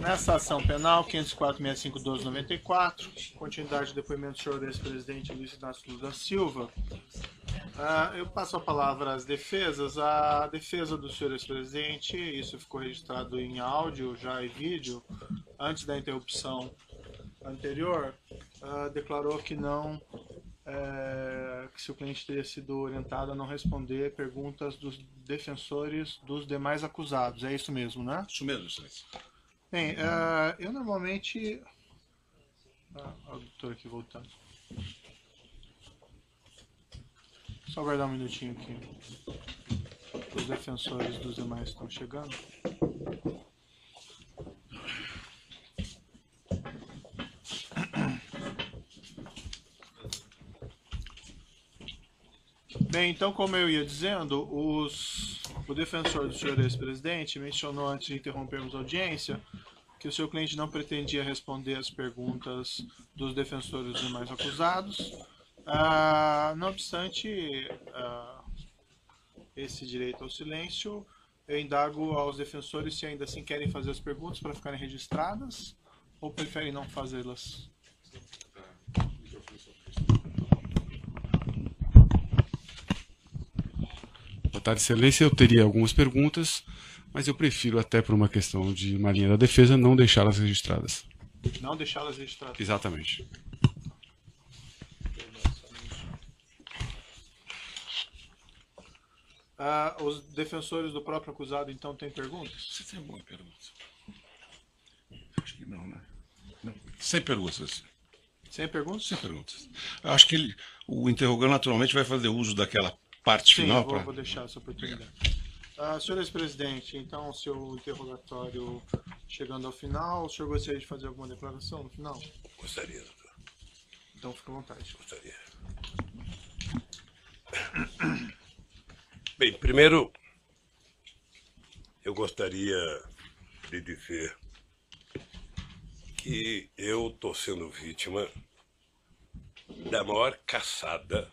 Nessa ação penal, 504.6512/94, continuidade do depoimento do senhor ex-presidente Luiz Inácio Lula da Silva, eu passo a palavra às defesas. A defesa do senhor ex-presidente, isso ficou registrado em áudio já e vídeo, antes da interrupção anterior, declarou que não, que seu cliente teria sido orientado a não responder perguntas dos defensores dos demais acusados. É isso mesmo, né? Isso mesmo, excelência. Bem, eu normalmente... o doutor aqui voltando. Só aguardar um minutinho aqui. Os defensores dos demais estão chegando. Bem, então, como eu ia dizendo, o defensor do senhor ex-presidente mencionou, antes de interrompermos a audiência, que o seu cliente não pretendia responder as perguntas dos defensores dos demais acusados. Não obstante esse direito ao silêncio, eu indago aos defensores se ainda assim querem fazer as perguntas para ficarem registradas ou preferem não fazê-las. Boa tarde, excelência. Eu teria algumas perguntas, mas eu prefiro, até por uma questão de uma linha da defesa, não deixá-las registradas. Não deixá-las registradas? Exatamente. Os defensores do próprio acusado, então, têm perguntas? Você tem alguma pergunta? Acho que não, né? Não. Sem perguntas. Sem perguntas? Sem perguntas. Acho que o interrogante naturalmente vai fazer uso daquela parte Sim, final. vou deixar essa oportunidade. Senhor ex-presidente, então, seu interrogatório chegando ao final, o senhor gostaria de fazer alguma declaração no final? Gostaria, doutor. Então, fique à vontade. Gostaria. Bem, primeiro, eu gostaria de dizer que eu estou sendo vítima da maior caçada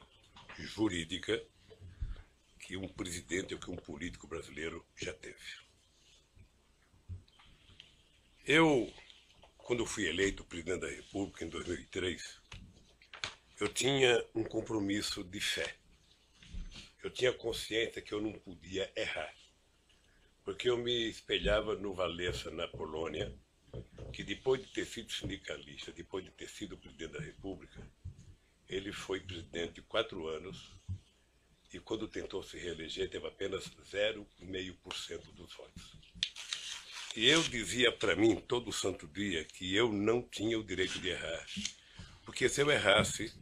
jurídica que um presidente ou que um político brasileiro já teve. Eu, quando fui eleito presidente da República em 2003, eu tinha um compromisso de fé. Eu tinha consciência que eu não podia errar, porque eu me espelhava no Walesa, na Polônia, que depois de ter sido sindicalista, depois de ter sido presidente da República, ele foi presidente 4 anos e quando tentou se reeleger teve apenas 0,5% dos votos. E eu dizia para mim todo santo dia que eu não tinha o direito de errar, porque se eu errasse,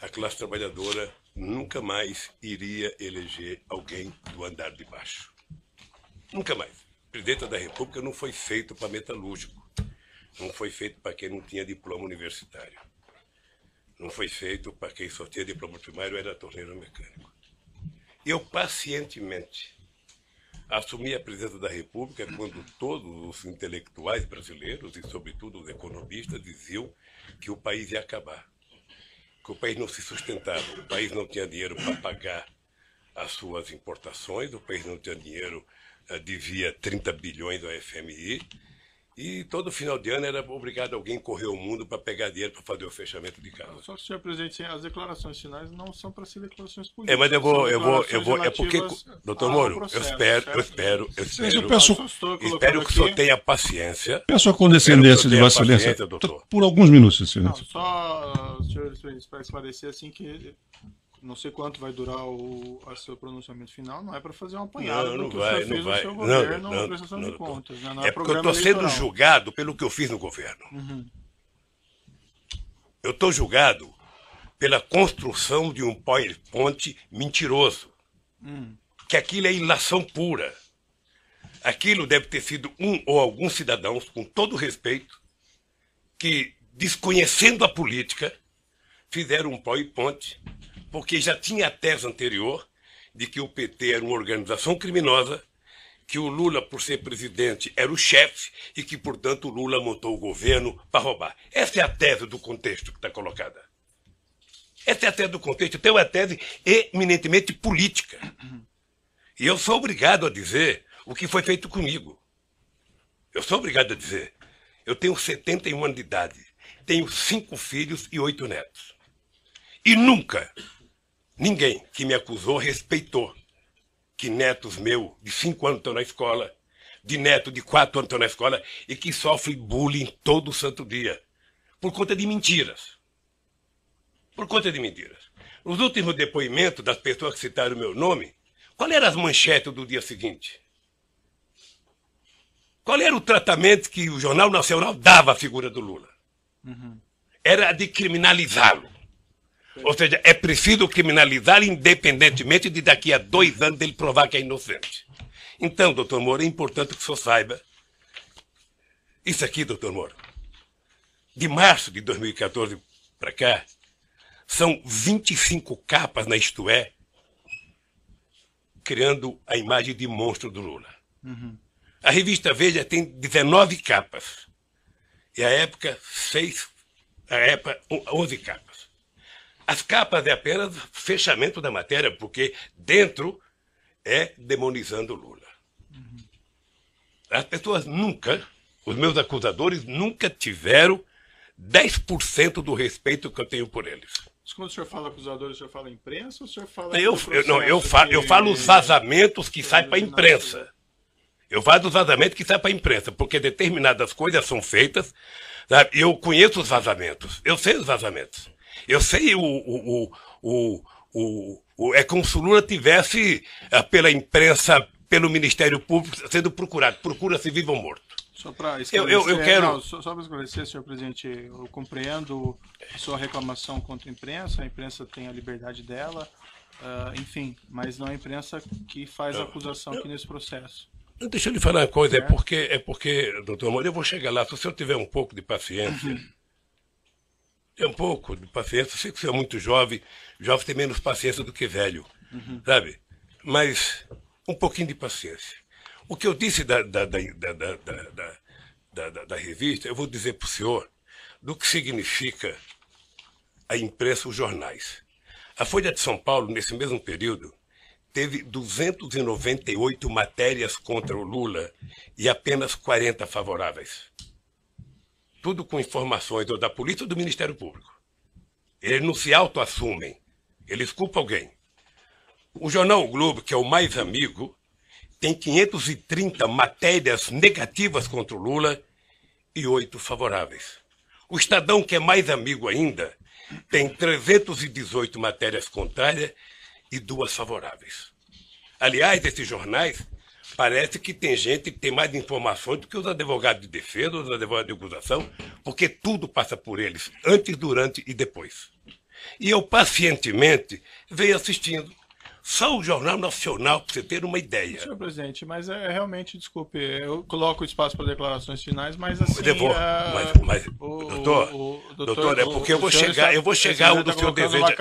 a classe trabalhadora nunca mais iria eleger alguém do andar de baixo. Nunca mais. O presidente da República não foi feito para metalúrgico. Não foi feito para quem não tinha diploma universitário. Não foi feito para quem só tinha diploma primário e era torneiro mecânico. Eu pacientemente assumi a presidência da República quando todos os intelectuais brasileiros e, sobretudo, os economistas diziam que o país ia acabar, que o país não se sustentava, o país não tinha dinheiro para pagar as suas importações, o país não tinha dinheiro, devia 30 bilhões ao FMI, e todo final de ano era obrigado alguém correr o mundo para pegar dinheiro para fazer o fechamento de casa. Só que, senhor presidente, as declarações finais não são para ser declarações políticas. Mas é porque, doutor Moro, eu espero que o senhor tenha paciência. Peço a condescendência de Vossa Excelência, doutor. Por alguns minutos, Excelência. Só, senhor presidente, para esclarecer assim que não sei quanto vai durar o seu pronunciamento final, não é para fazer um apanhado do que o senhor fez no seu governo na prestação de contas. Né? É porque eu estou sendo julgado pelo que eu fiz no governo. Uhum. Eu estou julgado pela construção de um PowerPoint mentiroso. Que aquilo é ilação pura. Aquilo deve ter sido um ou alguns cidadãos, com todo respeito, que, desconhecendo a política, fizeram um PowerPoint, porque já tinha a tese anterior de que o PT era uma organização criminosa, que o Lula, por ser presidente, era o chefe e que, portanto, o Lula montou o governo para roubar. Essa é a tese do contexto que está colocada. Essa é a tese do contexto. Então, é uma tese eminentemente política. E eu sou obrigado a dizer o que foi feito comigo. Eu sou obrigado a dizer. Eu tenho 71 anos de idade. Tenho 5 filhos e 8 netos. E nunca ninguém que me acusou respeitou que netos meus de 5 anos estão na escola, de neto de 4 anos estão na escola e que sofrem bullying todo santo dia. Por conta de mentiras. Por conta de mentiras. Nos últimos depoimentos das pessoas que citaram o meu nome, qual eram as manchetes do dia seguinte? Qual era o tratamento que o Jornal Nacional dava à figura do Lula? Era de criminalizá-lo. Ou seja, é preciso criminalizar independentemente de daqui a 2 anos ele provar que é inocente. Então, doutor Moro, é importante que o senhor saiba. Isso aqui, doutor Moro, de março de 2014 para cá, são 25 capas na Isto É, criando a imagem de monstro do Lula. A revista Veja tem 19 capas. E a época, 11 capas. As capas é apenas fechamento da matéria, porque dentro é demonizando o Lula. As pessoas nunca, os meus acusadores, nunca tiveram 10% do respeito que eu tenho por eles. Mas quando o senhor fala acusadores, o senhor fala imprensa ou o senhor fala... Eu falo os vazamentos que saem para a imprensa. Eu falo dos vazamentos que saem para a imprensa, porque determinadas coisas são feitas, sabe? Eu conheço os vazamentos, eu sei os vazamentos. Eu sei é como se o Lula tivesse, pela imprensa, pelo Ministério Público, sendo procurado. Procura-se vivo ou morto. Só para esclarecer, eu quero... só para esclarecer, senhor presidente, eu compreendo a sua reclamação contra a imprensa tem a liberdade dela, enfim, mas não é a imprensa que faz a acusação aqui nesse processo. Deixa eu lhe falar uma coisa, é porque, doutor Moro, eu vou chegar lá, se o senhor tiver um pouco de paciência, eu sei que o senhor é muito jovem tem menos paciência do que velho, sabe? Mas um pouquinho de paciência. O que eu disse da revista, eu vou dizer para o senhor do que significa a imprensa, os jornais. A Folha de São Paulo, nesse mesmo período, teve 298 matérias contra o Lula e apenas 40 favoráveis. Tudo com informações ou da polícia ou do Ministério Público. Eles não se autoassumem, eles culpam alguém. O jornal o Globo, que é o mais amigo, tem 530 matérias negativas contra o Lula e 8 favoráveis. O Estadão, que é mais amigo ainda, tem 318 matérias contrárias e 2 favoráveis. Aliás, esses jornais, parece que tem gente que tem mais informações do que os advogados de defesa, os advogados de acusação, porque tudo passa por eles, antes, durante e depois. E eu, pacientemente, venho assistindo. Só o Jornal Nacional, para você ter uma ideia. Senhor presidente, mas realmente, desculpe, eu coloco o espaço para declarações finais, mas assim... Doutor, é porque eu vou chegar onde o senhor deseja.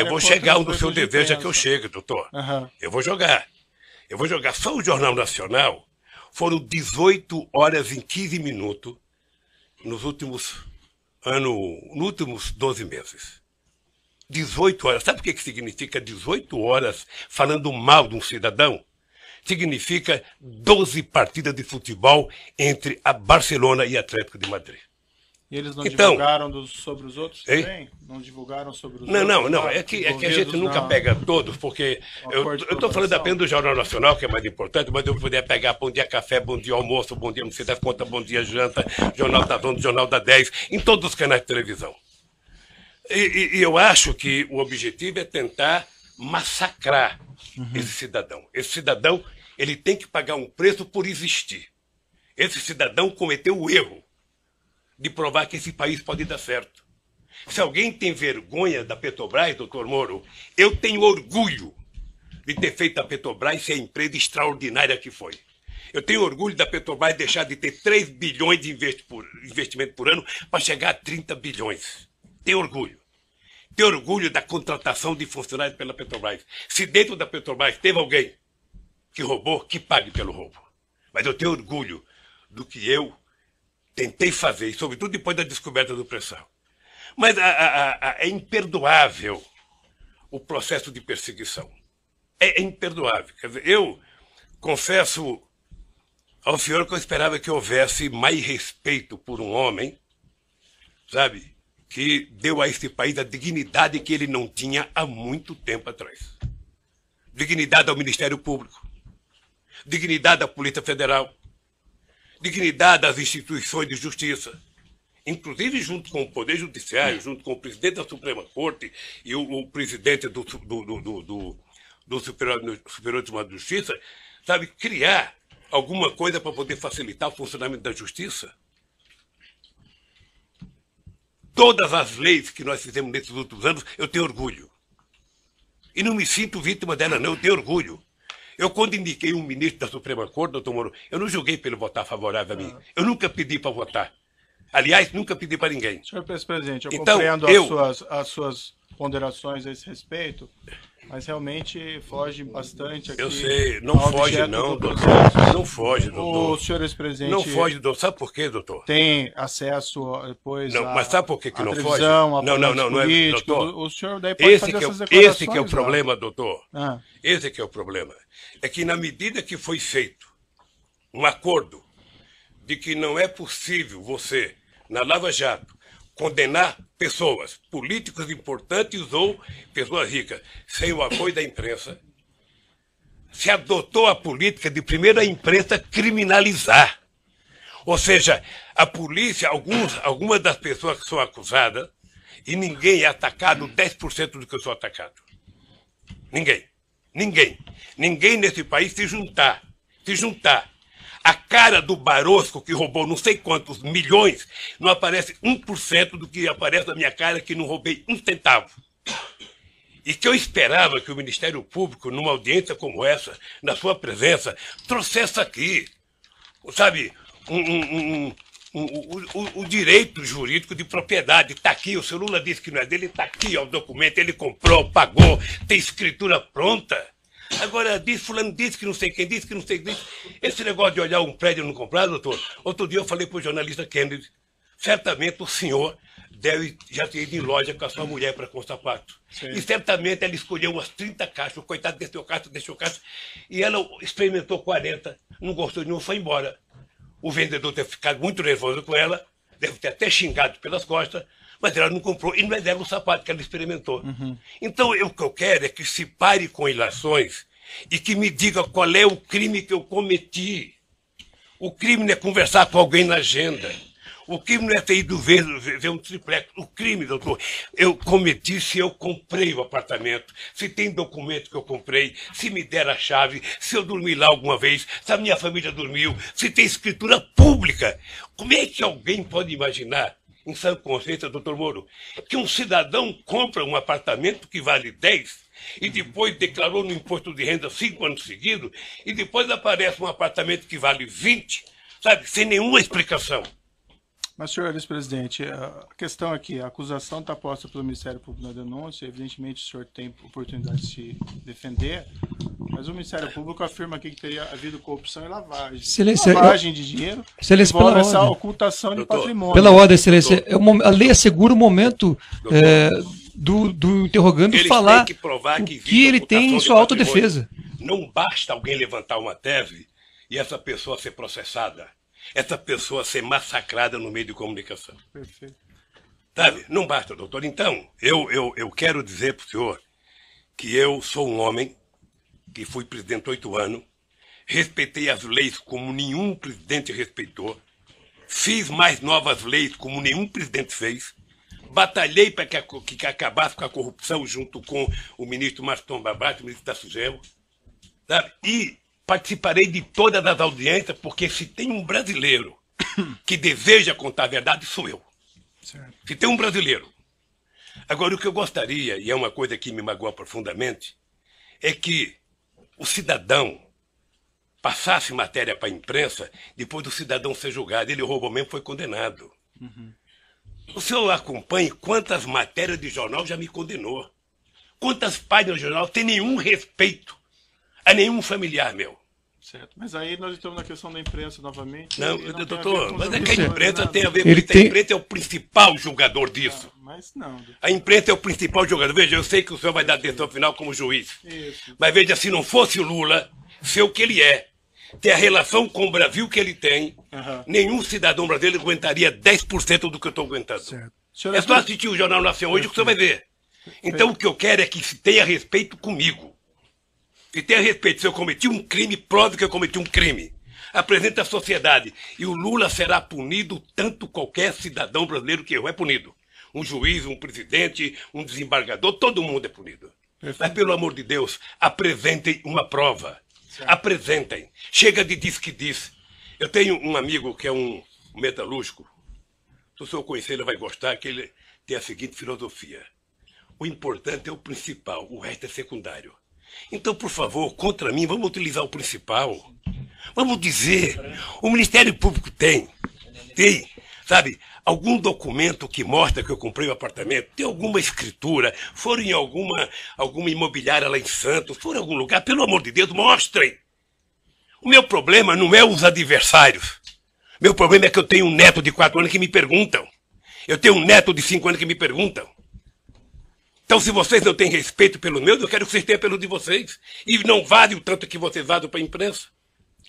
Eu vou chegar onde o senhor deseja que eu chegue, doutor. Eu vou jogar. Só o Jornal Nacional foram 18 horas e 15 minutos nos últimos 12 meses. 18 horas. Sabe o que significa 18 horas falando mal de um cidadão? Significa 12 partidas de futebol entre a Barcelona e Atlético de Madrid. E eles não divulgaram sobre os outros também? Não divulgaram sobre os outros? Não. É que a gente nunca pega todos, porque eu estou falando apenas do Jornal Nacional, que é mais importante, mas eu poderia pegar Bom Dia Café, Bom Dia Almoço, Bom Dia Não Sei das Contas, Bom Dia Janta, Jornal da Zona, Jornal da 10, em todos os canais de televisão. E eu acho que o objetivo é tentar massacrar esse cidadão. Esse cidadão, ele tem que pagar um preço por existir. Esse cidadão cometeu o erro de provar que esse país pode dar certo. Se alguém tem vergonha da Petrobras, doutor Moro, eu tenho orgulho de ter feito a Petrobras ser a empresa extraordinária que foi. Eu tenho orgulho da Petrobras deixar de ter 3 bilhões de investimento por ano para chegar a 30 bilhões. Tenho orgulho. Tenho orgulho da contratação de funcionários pela Petrobras. Se dentro da Petrobras teve alguém que roubou, que pague pelo roubo. Mas eu tenho orgulho do que eu tentei fazer, e sobretudo depois da descoberta do pré-sal. Mas é imperdoável o processo de perseguição. É imperdoável. Quer dizer, eu confesso ao senhor que eu esperava que houvesse mais respeito por um homem, sabe, que deu a esse país a dignidade que ele não tinha há muito tempo atrás. Dignidade ao Ministério Público, dignidade à Polícia Federal, dignidade às instituições de justiça, inclusive junto com o Poder Judiciário, junto com o presidente da Suprema Corte e o presidente do Superior Tribunal de Justiça, sabe, criar alguma coisa para poder facilitar o funcionamento da justiça. Todas as leis que nós fizemos nesses últimos anos, eu tenho orgulho. E não me sinto vítima dela, não, eu tenho orgulho. Eu, quando indiquei um ministro da Suprema Corte, doutor Moro, eu não julguei para ele votar favorável a mim. Eu nunca pedi para votar. Aliás, nunca pedi para ninguém. Senhor presidente, eu então, compreendo as suas ponderações a esse respeito, mas realmente foge bastante aqui. Eu sei, não foge não, doutor. Não foge, doutor. O senhor ex-presidente... Não foge, doutor. Sabe por quê, doutor? Tem acesso depois não, mas sabe por que não foge? Não é, doutor. O senhor daí pode fazer essas declarações. Esse que é o problema, doutor. Esse que é o problema. É que na medida que foi feito um acordo de que não é possível você, na Lava Jato, condenar pessoas, políticos importantes ou pessoas ricas, sem o apoio da imprensa, se adotou a política de primeiro a imprensa criminalizar. Ou seja, a polícia, algumas das pessoas que são acusadas, e ninguém é atacado 10% do que eu sou atacado. Ninguém. Ninguém. Ninguém nesse país se juntar. A cara do Barosco, que roubou não sei quantos milhões, não aparece 1% do que aparece na minha cara, que não roubei um centavo. E que eu esperava que o Ministério Público, numa audiência como essa, na sua presença, trouxesse aqui, sabe, o direito jurídico de propriedade. Está aqui, o seu Lula disse que não é dele, está aqui, ó, o documento, ele comprou, pagou, tem escritura pronta. Agora, fulano disse que não sei quem disse, que não sei quem disse. Esse negócio de olhar um prédio e não comprar, doutor, outro dia eu falei para o jornalista Kennedy, certamente o senhor deve já ter ido em loja com a sua mulher para comprar sapato. Sim. E certamente ela escolheu umas 30 caixas, o coitado deixou caixa, e ela experimentou 40, não gostou de nenhum, foi embora. O vendedor deve ter ficado muito nervoso com ela, deve ter até xingado pelas costas, mas ela não comprou, e não é dela o sapato que ela experimentou. Então, o que eu quero é que se pare com ilações e que me diga qual é o crime que eu cometi. O crime não é conversar com alguém na agenda. O crime não é ter ido ver um triplex. O crime, doutor, eu cometi se eu comprei o apartamento, se tem documento que eu comprei, se me der a chave, se eu dormi lá alguma vez, se a minha família dormiu, se tem escritura pública. Como é que alguém pode imaginar, em sã consciência, doutor Moro, que um cidadão compra um apartamento que vale 10 e depois declarou no imposto de renda 5 anos seguidos e depois aparece um apartamento que vale 20, sabe, sem nenhuma explicação? Mas, senhor ex-presidente, a questão aqui, a acusação está posta pelo Ministério Público na denúncia, evidentemente o senhor tem oportunidade de se defender, mas o Ministério Público afirma aqui que teria havido corrupção e lavagem. Excelência, lavagem de dinheiro, excelência, envolve essa ocultação de patrimônio. Pela ordem, excelência, a lei assegura o momento do interrogando falar que provar o que ele tem em sua autodefesa. Não basta alguém levantar uma tese e essa pessoa ser processada. Essa pessoa ser massacrada no meio de comunicação. Perfeito. Sabe? Não basta, doutor. Então, eu quero dizer para o senhor que eu sou um homem que fui presidente 8 anos, respeitei as leis como nenhum presidente respeitou, fiz mais novas leis como nenhum presidente fez, batalhei para que acabasse com a corrupção junto com o ministro Maston Babate, o ministro da Sugel, sabe? E participarei de todas as audiências, porque se tem um brasileiro que deseja contar a verdade, sou eu. Certo. Se tem um brasileiro. Agora, o que eu gostaria, e é uma coisa que me magoa profundamente, é que o cidadão passasse matéria para a imprensa, depois do cidadão ser julgado. Ele roubou mesmo, foi condenado. O senhor acompanha quantas matérias de jornal já me condenou. Quantas páginas de jornal tem nenhum respeito a nenhum familiar meu. Certo, mas aí nós estamos na questão da imprensa novamente. Não, doutor, mas é que a imprensa tem a ver com isso. A imprensa é o principal julgador disso. Mas não. Doutor. A imprensa é o principal julgador. Veja, eu sei que o senhor vai dar decisão final como juiz. Isso. Mas veja, se não fosse o Lula ser o que ele é, ter a relação com o Brasil que ele tem, Aham. nenhum cidadão brasileiro aguentaria 10% do que eu estou aguentando. Certo. Senhor, É só assistir o Jornal Nacional hoje que você vai ver. Então o que eu quero é que se tenha respeito comigo. Se tenha respeito. Se eu cometi um crime, prove que eu cometi um crime. Apresente à sociedade. E o Lula será punido tanto qualquer cidadão brasileiro que errou é punido. Um juiz, um presidente, um desembargador, todo mundo é punido. Mas pelo amor de Deus, apresentem uma prova. Apresentem. Chega de diz que diz. Eu tenho um amigo que é um metalúrgico. Se o senhor conhecer, ele vai gostar, que ele tem a seguinte filosofia. O importante é o principal, o resto é secundário. Então, por favor, contra mim, vamos utilizar o principal. Vamos dizer, o Ministério Público tem, sabe, algum documento que mostra que eu comprei um apartamento, tem alguma escritura, foram em alguma imobiliária lá em Santos, foram em algum lugar, pelo amor de Deus, mostrem. O meu problema não é os adversários. Meu problema é que eu tenho um neto de 4 anos que me perguntam. Eu tenho um neto de 5 anos que me perguntam. Então, se vocês não têm respeito pelos meus, eu quero que vocês tenham pelo de vocês. E não vale o tanto que vocês vazam para a imprensa.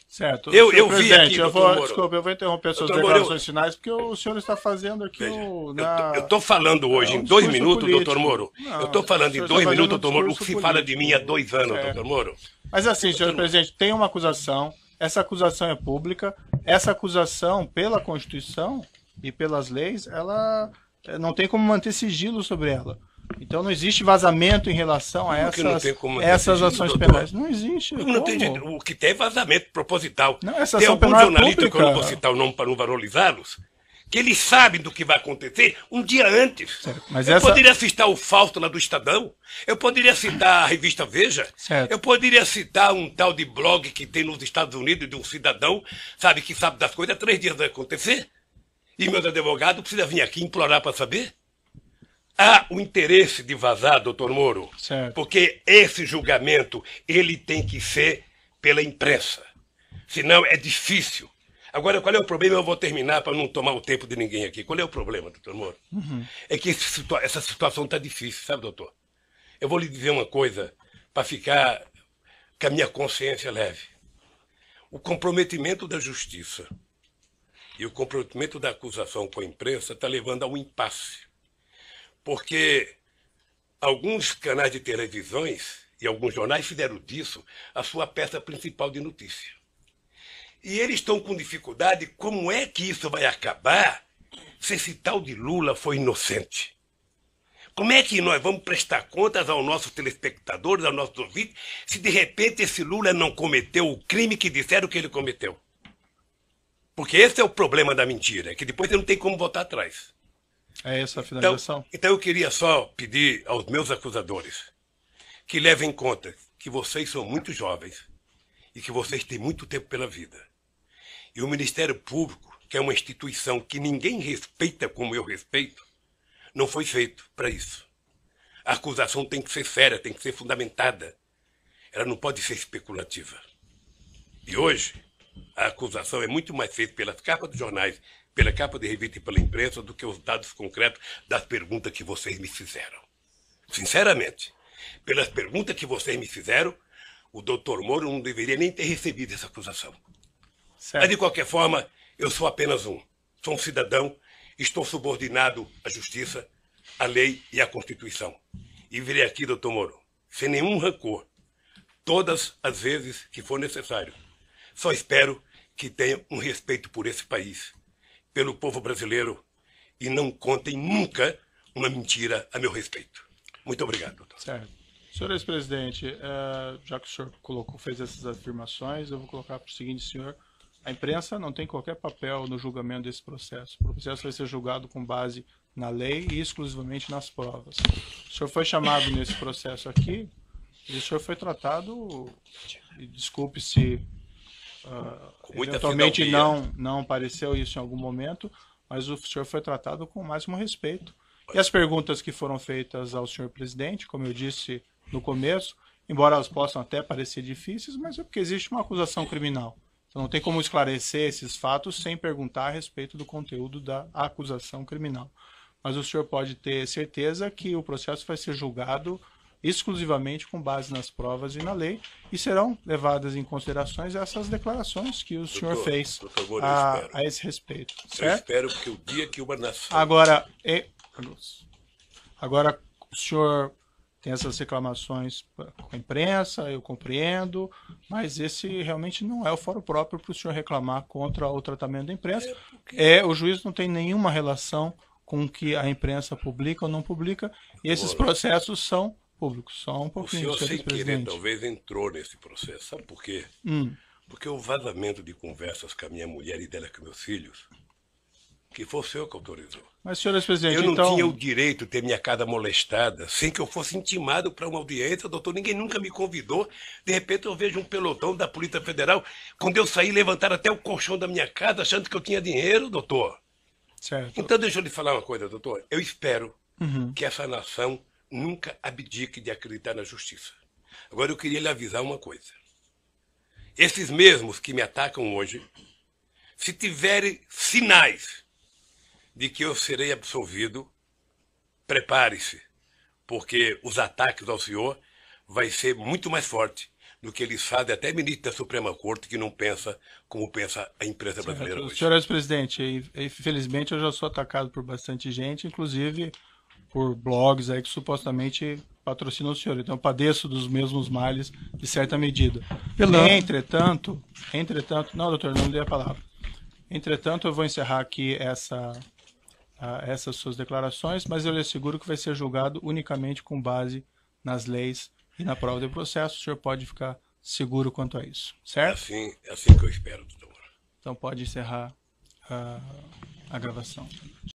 Certo. Eu Senhor vi presidente, aqui, eu doutor vou, Moro. desculpa, eu vou interromper suas Doutor Moro, declarações finais, porque o senhor está fazendo aqui o... Eu estou falando hoje É um em 2 discurso minutos, político. doutor Moro. Não, Eu estou falando o senhor em 2 está minutos, fazendo um doutor Moro, o que se discurso fala político. de mim há 2 anos, É. doutor Moro. Mas assim, senhor presidente, tem uma acusação, essa acusação é pública, essa acusação, pela Constituição e pelas leis, ela não tem como manter sigilo sobre ela. Então não existe vazamento em relação a Como que não tem como manter essas sigilo, ações doutor? penais. Não existe. Não tem como? jeito. O que tem é vazamento proposital. Não, essa Tem ação alguns penal é jornalistas, que eu não vou pública. citar o nome para não valorizá-los, que eles sabem do que vai acontecer um dia antes. Mas eu essa- poderia citar o Fausto lá do Estadão, eu poderia citar a revista Veja, Certo. eu poderia citar um tal de blog que tem nos Estados Unidos de um cidadão, sabe, que sabe das coisas, 3 dias vai acontecer. E meus advogados precisam vir aqui implorar para saber. Há o interesse de vazar, doutor Moro, Certo. porque esse julgamento ele tem que ser pela imprensa. Senão é difícil. Agora, qual é o problema? Eu vou terminar para não tomar o tempo de ninguém aqui. Qual é o problema, doutor Moro? É que essa situação está difícil, sabe, doutor? Eu vou lhe dizer uma coisa para ficar com a minha consciência leve. O comprometimento da justiça e o comprometimento da acusação com a imprensa está levando a um impasse. Porque alguns canais de televisões e alguns jornais fizeram disso a sua peça principal de notícia. E eles estão com dificuldade, como é que isso vai acabar se esse tal de Lula foi inocente? Como é que nós vamos prestar contas aos nossos telespectadores, aos nossos ouvintes, se de repente esse Lula não cometeu o crime que disseram que ele cometeu? Porque esse é o problema da mentira, é que depois você não tem como voltar atrás. É essa a finalização? Então eu queria só pedir aos meus acusadores que levem em conta que vocês são muito jovens e que vocês têm muito tempo pela vida. E o Ministério Público, que é uma instituição que ninguém respeita como eu respeito, não foi feito para isso. A acusação tem que ser séria, tem que ser fundamentada. Ela não pode ser especulativa. E hoje, a acusação é muito mais feita pelas capas dos jornais, pela capa de revista e pela imprensa, do que os dados concretos das perguntas que vocês me fizeram. Sinceramente, pelas perguntas que vocês me fizeram, o doutor Moro não deveria nem ter recebido essa acusação. Certo. Mas, de qualquer forma, eu sou apenas um. Sou um cidadão, estou subordinado à justiça, à lei e à Constituição. E virei aqui, doutor Moro, sem nenhum rancor, todas as vezes que for necessário. Só espero que tenham um respeito por esse país, pelo povo brasileiro, e não contem nunca uma mentira a meu respeito. Muito obrigado, doutor. Certo. Senhor ex-presidente, já que o senhor fez essas afirmações, eu vou colocar para o seguinte, senhor. A imprensa não tem qualquer papel no julgamento desse processo. O processo vai ser julgado com base na lei e exclusivamente nas provas. O senhor foi chamado nesse processo aqui e o senhor foi tratado, e desculpe se muita eventualmente fidalguia. não apareceu isso em algum momento, mas o senhor foi tratado com o máximo respeito. E as perguntas que foram feitas ao senhor presidente, como eu disse no começo, embora elas possam até parecer difíceis, mas é porque existe uma acusação criminal. Então não tem como esclarecer esses fatos sem perguntar a respeito do conteúdo da acusação criminal. Mas o senhor pode ter certeza que o processo vai ser julgado exclusivamente com base nas provas e na lei, e serão levadas em considerações essas declarações que o senhor fez doutor Moura, eu espero. a esse respeito. Eu Certo? espero que o dia que uma nação... Agora, o senhor tem essas reclamações com a imprensa, eu compreendo, mas esse realmente não é o fórum próprio para o senhor reclamar contra o tratamento da imprensa. O juiz não tem nenhuma relação com o que a imprensa publica ou não publica, e esses processos são públicos. Só um O pouquinho, senhor, sem senhor querer, presidente. talvez entrou nesse processo. Sabe por quê? Porque o vazamento de conversas com a minha mulher e dela com meus filhos, que foi o senhor que autorizou. Mas, senhor presidente, Eu não então... tinha o direito de ter minha casa molestada sem que eu fosse intimado para uma audiência, doutor. Ninguém nunca me convidou. De repente eu vejo um pelotão da Polícia Federal. Quando eu saí, levantaram até o colchão da minha casa, achando que eu tinha dinheiro, doutor. Certo. Então deixa eu lhe falar uma coisa, doutor. Eu espero que essa nação nunca abdique de acreditar na justiça. Agora eu queria lhe avisar uma coisa. Esses mesmos que me atacam hoje, se tiverem sinais de que eu serei absolvido, prepare-se, porque os ataques ao senhor vai ser muito mais forte do que eles fazem até ministro da Suprema Corte, que não pensa como pensa a imprensa brasileira hoje. Senhor presidente, infelizmente eu já sou atacado por bastante gente, inclusive por blogs aí que supostamente patrocinam o senhor. Então eu padeço dos mesmos males de certa medida. Entretanto, não, doutor, não me dê a palavra. Entretanto, eu vou encerrar aqui essas suas declarações, mas eu lhe asseguro que vai ser julgado unicamente com base nas leis e na prova do processo. O senhor pode ficar seguro quanto a isso, certo? É assim que eu espero, doutor. Então pode encerrar a gravação.